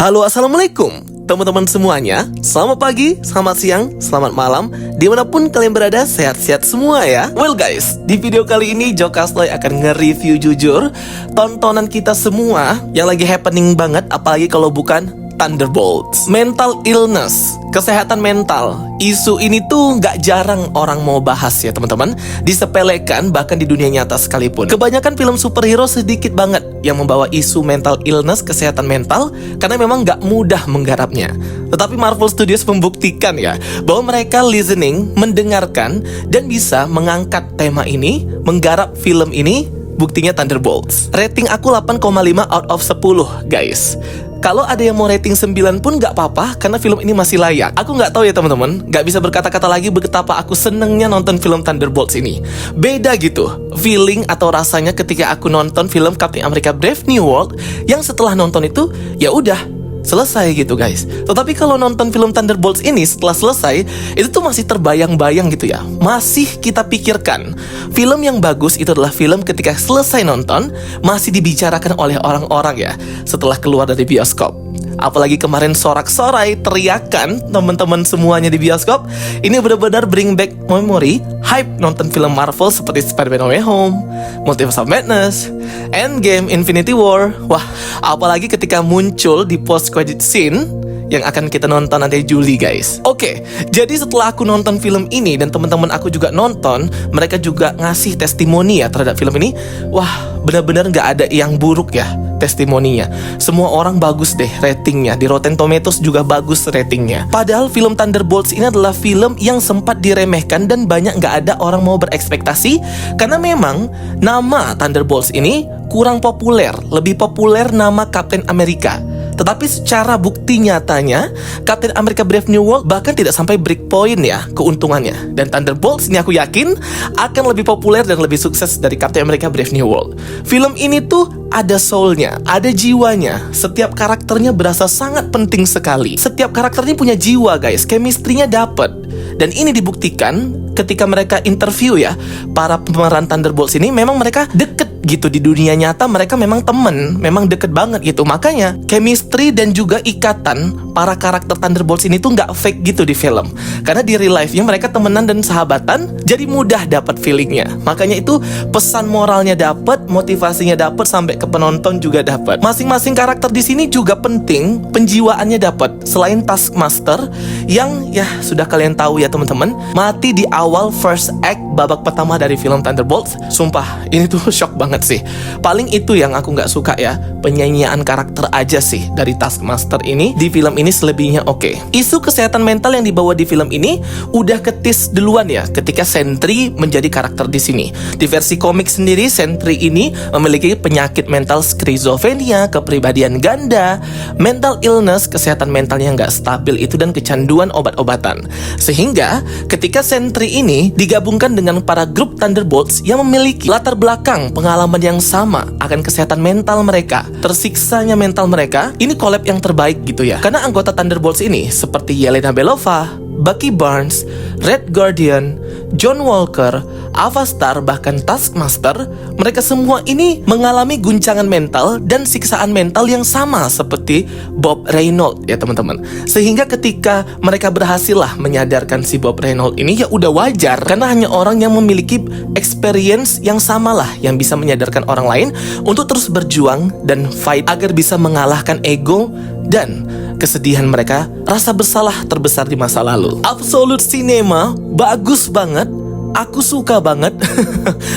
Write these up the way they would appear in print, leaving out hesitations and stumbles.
Halo, assalamualaikum teman-teman semuanya. Selamat pagi, selamat siang, selamat malam, dimanapun kalian berada, sehat-sehat semua ya. Well guys, di video kali ini Jokastoy akan nge-review jujur tontonan kita semua yang lagi happening banget, apalagi kalau bukan Thunderbolts. Mental illness, kesehatan mental. Isu ini tuh gak jarang orang mau bahas ya teman-teman. Disepelekan bahkan di dunia nyata sekalipun. Kebanyakan film superhero sedikit banget yang membawa isu mental illness, kesehatan mental, karena memang gak mudah menggarapnya. Tetapi Marvel Studios membuktikan ya bahwa mereka listening, mendengarkan, dan bisa mengangkat tema ini, menggarap film ini. Buktinya Thunderbolts. Rating aku 8,5 out of 10 guys. Kalau ada yang mau rating 9 pun gak apa-apa, karena film ini masih layak. Aku gak tahu ya teman-teman, gak bisa berkata-kata lagi betapa aku senengnya nonton film Thunderbolts ini. Beda gitu feeling atau rasanya ketika aku nonton film Captain America Brave New World, yang setelah nonton itu ya udah selesai gitu guys. Tetapi kalau nonton film Thunderbolts ini setelah selesai, itu tuh masih terbayang-bayang gitu ya. Masih kita pikirkan. Film yang bagus itu adalah film ketika selesai nonton masih dibicarakan oleh orang-orang ya setelah keluar dari bioskop. Apalagi kemarin sorak-sorai teriakan teman-teman semuanya di bioskop. Ini benar-benar bring back memory, hype nonton film Marvel seperti Spider-Man No Way Home, Multiverse of Madness, Endgame, Infinity War. Wah, apalagi ketika muncul di post-credit scene yang akan kita nonton nanti Juli guys. Oke, jadi setelah aku nonton film ini dan teman-teman aku juga nonton, mereka juga ngasih testimoni ya terhadap film ini. Wah, benar-benar gak ada yang buruk ya testimoninya. Semua orang bagus deh ratingnya. Di Rotten Tomatoes juga bagus ratingnya. Padahal film Thunderbolts ini adalah film yang sempat diremehkan dan banyak gak ada orang mau berekspektasi, karena memang nama Thunderbolts ini kurang populer. Lebih populer nama Captain America. Tetapi secara bukti nyatanya Captain America Brave New World bahkan tidak sampai breakpoint ya keuntungannya. Dan Thunderbolts ini aku yakin akan lebih populer dan lebih sukses dari Captain America Brave New World. Film ini tuh ada soulnya, ada jiwanya. Setiap karakternya berasa sangat penting sekali. Setiap karakternya punya jiwa guys, chemistry-nya dapet. Dan ini dibuktikan ketika mereka interview ya para pemeran Thunderbolts ini, memang mereka deket gitu di dunia nyata, mereka memang temen, memang deket banget gitu. Makanya chemistry dan juga ikatan para karakter Thunderbolts ini tuh nggak fake gitu di film, karena di real life-nya mereka temenan dan sahabatan, jadi mudah dapat feelingnya. Makanya itu pesan moralnya dapat, motivasinya dapat, sampai ke penonton juga dapat. Masing-masing karakter di sini juga penting, penjiwaannya dapat. Selain Taskmaster yang ya sudah kalian tahu ya teman-teman, mati di awal first act babak pertama dari film Thunderbolts. Sumpah ini tuh shock banget sih. Paling itu yang aku nggak suka ya, penyanyian karakter aja sih dari Taskmaster ini. Di film ini selebihnya oke. Isu kesehatan mental yang dibawa di film ini udah ketis duluan ya ketika Sentry menjadi karakter di sini. Di versi komik sendiri, Sentry ini memiliki penyakit mental skizofrenia, kepribadian ganda, mental illness, kesehatan mentalnya nggak stabil itu, dan kecanduan obat-obatan. Sehingga ketika Sentry ini digabungkan dengan para grup Thunderbolts yang memiliki latar belakang pengalaman yang sama akan kesehatan mental mereka, tersiksanya mental mereka, ini collab yang terbaik gitu ya. Karena anggota Thunderbolts ini seperti Yelena Belova, Bucky Barnes, Red Guardian, John Walker, Avastar, bahkan Taskmaster, mereka semua ini mengalami guncangan mental dan siksaan mental yang sama seperti Bob Reynolds ya teman-teman. Sehingga ketika mereka berhasil lah menyadarkan si Bob Reynolds ini, ya udah wajar, karena hanya orang yang memiliki experience yang sama lah yang bisa menyadarkan orang lain untuk terus berjuang dan fight agar bisa mengalahkan ego dan kesedihan mereka, rasa bersalah terbesar di masa lalu. Absolute Cinema bagus banget. Aku suka banget.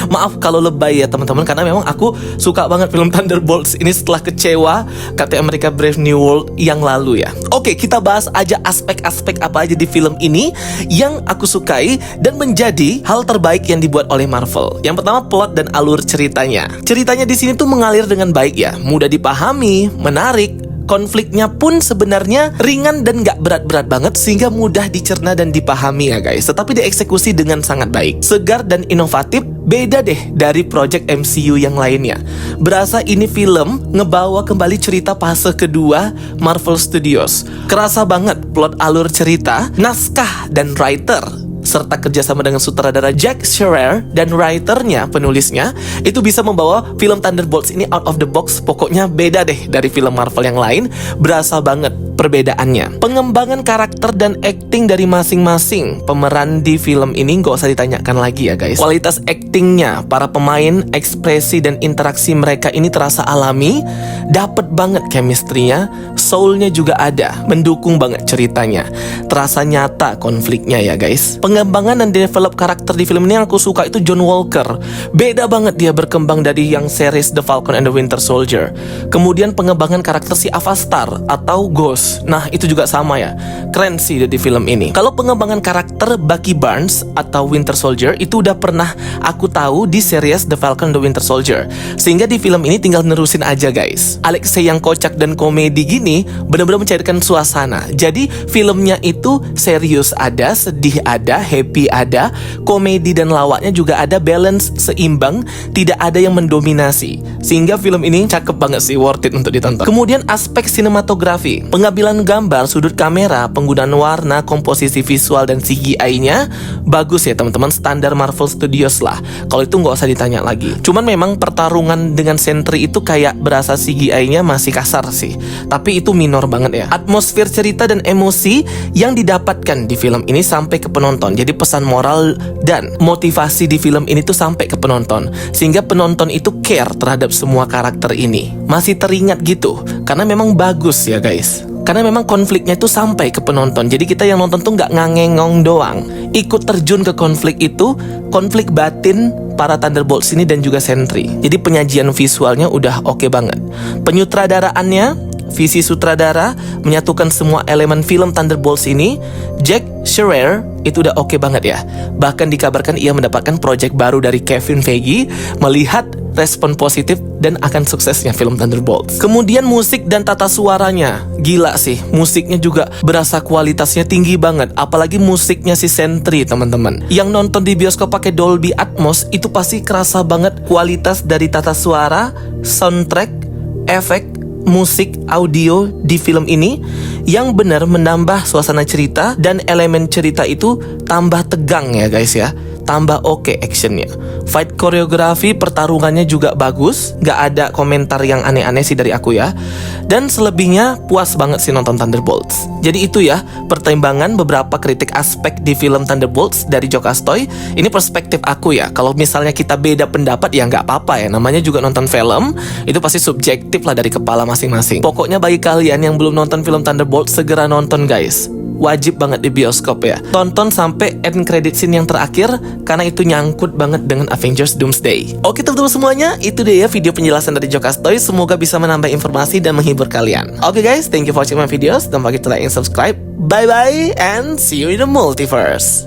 Maaf kalau lebay ya teman-teman, karena memang aku suka banget film Thunderbolts ini setelah kecewa Captain America Brave New World yang lalu ya. Oke, kita bahas aja aspek-aspek apa aja di film ini yang aku sukai dan menjadi hal terbaik yang dibuat oleh Marvel. Yang pertama, plot dan alur ceritanya. Ceritanya di sini tuh mengalir dengan baik ya, mudah dipahami, menarik. Konfliknya pun sebenarnya ringan dan gak berat-berat banget, sehingga mudah dicerna dan dipahami ya guys. Tetapi dieksekusi dengan sangat baik, segar dan inovatif. Beda deh dari project MCU yang lainnya. Berasa ini film ngebawa kembali cerita fase kedua Marvel Studios. Kerasa banget plot, alur cerita, naskah, dan writer serta kerjasama dengan sutradara Jack Schreier dan writernya, penulisnya, itu bisa membawa film Thunderbolts ini out of the box. Pokoknya beda deh dari film Marvel yang lain, berasa banget perbedaannya. Pengembangan karakter dan acting dari masing-masing pemeran di film ini nggak usah ditanyakan lagi ya guys. Kualitas actingnya, para pemain, ekspresi dan interaksi mereka ini terasa alami, dapet banget chemistry-nya, soul-nya juga ada, mendukung banget ceritanya, terasa nyata konfliknya ya guys. Pengembangan dan develop karakter di film ini yang aku suka itu John Walker. Beda banget dia berkembang dari yang series The Falcon and the Winter Soldier. Kemudian pengembangan karakter si Avastar atau Ghost. Nah itu juga sama ya, keren sih di film ini. Kalau pengembangan karakter Bucky Barnes atau Winter Soldier itu udah pernah aku tahu di series The Falcon and the Winter Soldier, sehingga di film ini tinggal nerusin aja guys. Alexei yang kocak dan komedi gini benar-benar mencairkan suasana. Jadi filmnya itu serius ada, sedih ada, happy ada, komedi dan lawaknya juga ada, balance seimbang, tidak ada yang mendominasi, sehingga film ini cakep banget sih, worth it untuk ditonton. Kemudian aspek sinematografi, pengambilan gambar, sudut kamera, penggunaan warna, komposisi visual dan CGI-nya bagus ya teman-teman, standar Marvel Studios lah. Kalau itu nggak usah ditanya lagi. Cuman memang pertarungan dengan Sentry itu kayak berasa CGI-nya masih kasar sih, tapi itu minor banget ya. Atmosfer cerita dan emosi yang didapatkan di film ini sampai ke penonton. Jadi pesan moral dan motivasi di film ini tuh sampai ke penonton, sehingga penonton itu care terhadap semua karakter ini. Masih teringat gitu, karena memang bagus ya guys. Karena memang konfliknya itu sampai ke penonton. Jadi kita yang nonton tuh nggak ngangengong doang, ikut terjun ke konflik itu, konflik batin para Thunderbolts ini dan juga Sentry. Jadi penyajian visualnya udah oke banget. Penyutradaraannya, visi sutradara menyatukan semua elemen film Thunderbolts ini. Jack Schreier itu udah oke banget ya. Bahkan dikabarkan ia mendapatkan proyek baru dari Kevin Feige, melihat respon positif dan akan suksesnya film Thunderbolts. Kemudian musik dan tata suaranya, gila sih, musiknya juga berasa kualitasnya tinggi banget. Apalagi musiknya si Sentry teman-teman. Yang nonton di bioskop pakai Dolby Atmos itu pasti kerasa banget kualitas dari tata suara, soundtrack, efek, musik, audio di film ini yang benar menambah suasana cerita, dan elemen cerita itu tambah tegang ya guys ya, tambah oke actionnya. Fight koreografi pertarungannya juga bagus, gak ada komentar yang aneh-aneh sih dari aku ya. Dan selebihnya puas banget sih nonton Thunderbolts. Jadi itu ya pertimbangan beberapa kritik aspek di film Thunderbolts dari Jokastoy. Ini perspektif aku ya. Kalau misalnya kita beda pendapat ya gak apa-apa ya, namanya juga nonton film, itu pasti subjektif lah dari kepala masing-masing. Pokoknya bagi kalian yang belum nonton film Thunderbolts, segera nonton guys. Wajib banget di bioskop ya. Tonton sampai end credit scene yang terakhir, karena itu nyangkut banget dengan Avengers Doomsday. Oke teman-teman semuanya, itu dia ya video penjelasan dari Jokastoy. Semoga bisa menambah informasi dan menghibur kalian. Oke guys, thank you for watching my videos. Don't forget to like and subscribe. Bye bye and see you in the multiverse.